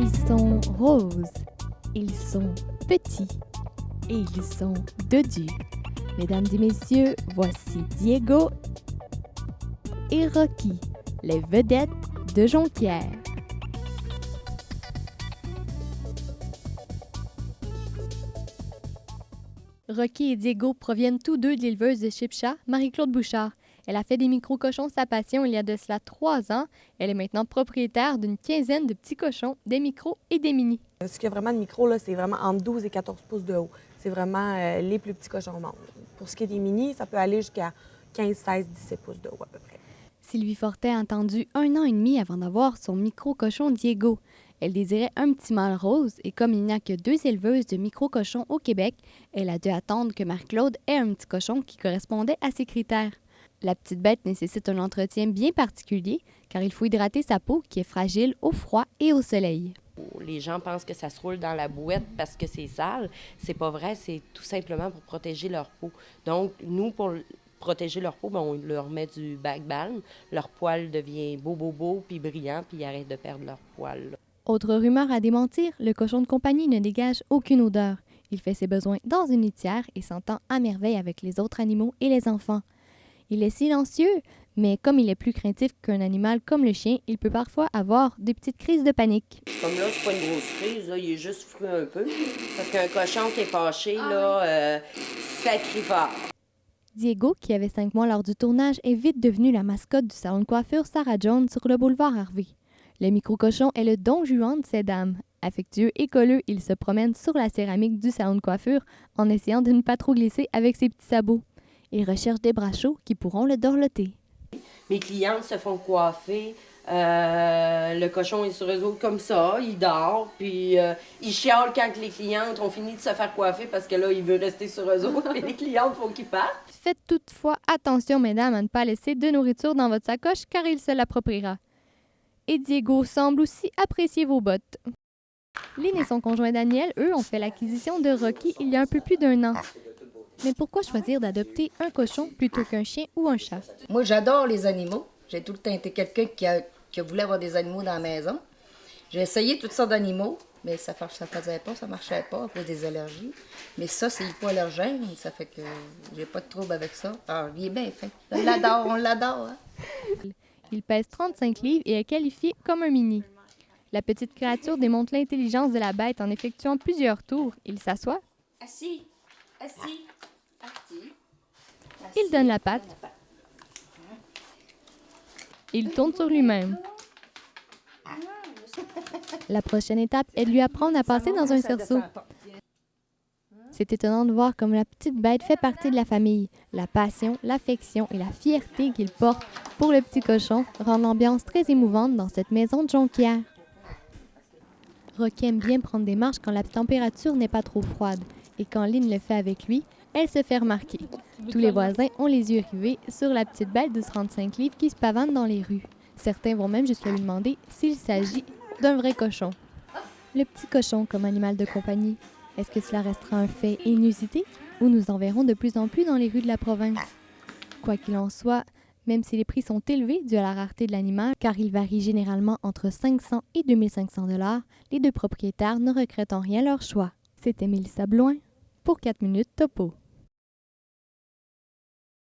Ils sont roses, ils sont petits et ils sont dodus. Mesdames et messieurs, voici Diego et Rocky, les vedettes de Jonquière. Rocky et Diego proviennent tous deux de l'éleveuse de Chipcha, Marie-Claude Bouchard. Elle a fait des micro-cochons sa passion il y a de cela 3 ans. Elle est maintenant propriétaire d'une quinzaine de petits cochons, des micros et des minis. Ce qu'il y a vraiment de micro, là, c'est vraiment entre 12 et 14 pouces de haut. C'est vraiment les plus petits cochons au monde. Pour ce qui est des minis, ça peut aller jusqu'à 15, 16, 17 pouces de haut à peu près. Sylvie Fortet a attendu 1 an et demi avant d'avoir son micro-cochon Diego. Elle désirait un petit mâle rose et comme il n'y a que 2 éleveuses de micro-cochons au Québec, elle a dû attendre que Marie-Claude ait un petit cochon qui correspondait à ses critères. La petite bête nécessite un entretien bien particulier car il faut hydrater sa peau qui est fragile au froid et au soleil. Les gens pensent que ça se roule dans la bouette parce que c'est sale. C'est pas vrai, c'est tout simplement pour protéger leur peau. Donc, nous, pour protéger leur peau, on leur met du back balm. Leur poil devient beau, puis brillant, puis ils arrêtent de perdre leur poil. Autre rumeur à démentir, le cochon de compagnie ne dégage aucune odeur. Il fait ses besoins dans une litière et s'entend à merveille avec les autres animaux et les enfants. Il est silencieux, mais comme il est plus craintif qu'un animal comme le chien, il peut parfois avoir des petites crises de panique. Comme là, c'est pas une grosse crise, là, il est juste fru un peu. Parce qu'un cochon qui est fâché, là, ça crie fort. Diego, qui avait 5 mois lors du tournage, est vite devenu la mascotte du salon de coiffure Sarah Jones sur le boulevard Harvey. Le micro-cochon est le don Juan de ces dames. Affectueux et colleux, il se promène sur la céramique du salon de coiffure en essayant de ne pas trop glisser avec ses petits sabots. Il recherche des bras chauds qui pourront le dorloter. Mes clientes se font coiffer. Le cochon est sur eux autres comme ça, il dort, puis il chiale quand les clientes ont fini de se faire coiffer parce que là, il veut rester sur eux autres, et les clientes font qu'ils partent. Faites toutefois attention, mesdames, à ne pas laisser de nourriture dans votre sacoche car il se l'appropriera. Et Diego semble aussi apprécier vos bottes. Lynn et son conjoint Daniel, eux, ont fait l'acquisition de Rocky il y a un peu plus d'1 an. Mais pourquoi choisir d'adopter un cochon plutôt qu'un chien ou un chat? Moi, j'adore les animaux. J'ai tout le temps été quelqu'un qui voulait avoir des animaux dans la maison. J'ai essayé toutes sortes d'animaux, mais ça faisait pas, ça marchait pas à cause des allergies. Mais ça, c'est hypoallergène, ça fait que j'ai pas de trouble avec ça. Alors, il est bien fait. On l'adore, hein? Il pèse 35 livres et est qualifié comme un mini. La petite créature démontre l'intelligence de la bête en effectuant plusieurs tours. Il s'assoit. Assis. Il donne la patte. Il tourne sur lui-même. La prochaine étape est de lui apprendre à passer dans un cerceau. C'est étonnant de voir comme la petite bête fait partie de la famille. La passion, l'affection et la fierté qu'il porte pour le petit cochon rendent l'ambiance très émouvante dans cette maison de Jonquière. Rocky aime bien prendre des marches quand la température n'est pas trop froide. Et quand Lynn le fait avec lui, elle se fait remarquer. Tous les voisins ont les yeux rivés sur la petite bête de 35 livres qui se pavane dans les rues. Certains vont même jusqu'à lui demander s'il s'agit d'un vrai cochon. Le petit cochon comme animal de compagnie, est-ce que cela restera un fait inusité ou nous en verrons de plus en plus dans les rues de la province? Quoi qu'il en soit, même si les prix sont élevés dû à la rareté de l'animal, car il varie généralement entre 500 et 2500 $, les deux propriétaires ne regrettent en rien leur choix. C'était Mélissa Bloin pour 4 minutes Topo.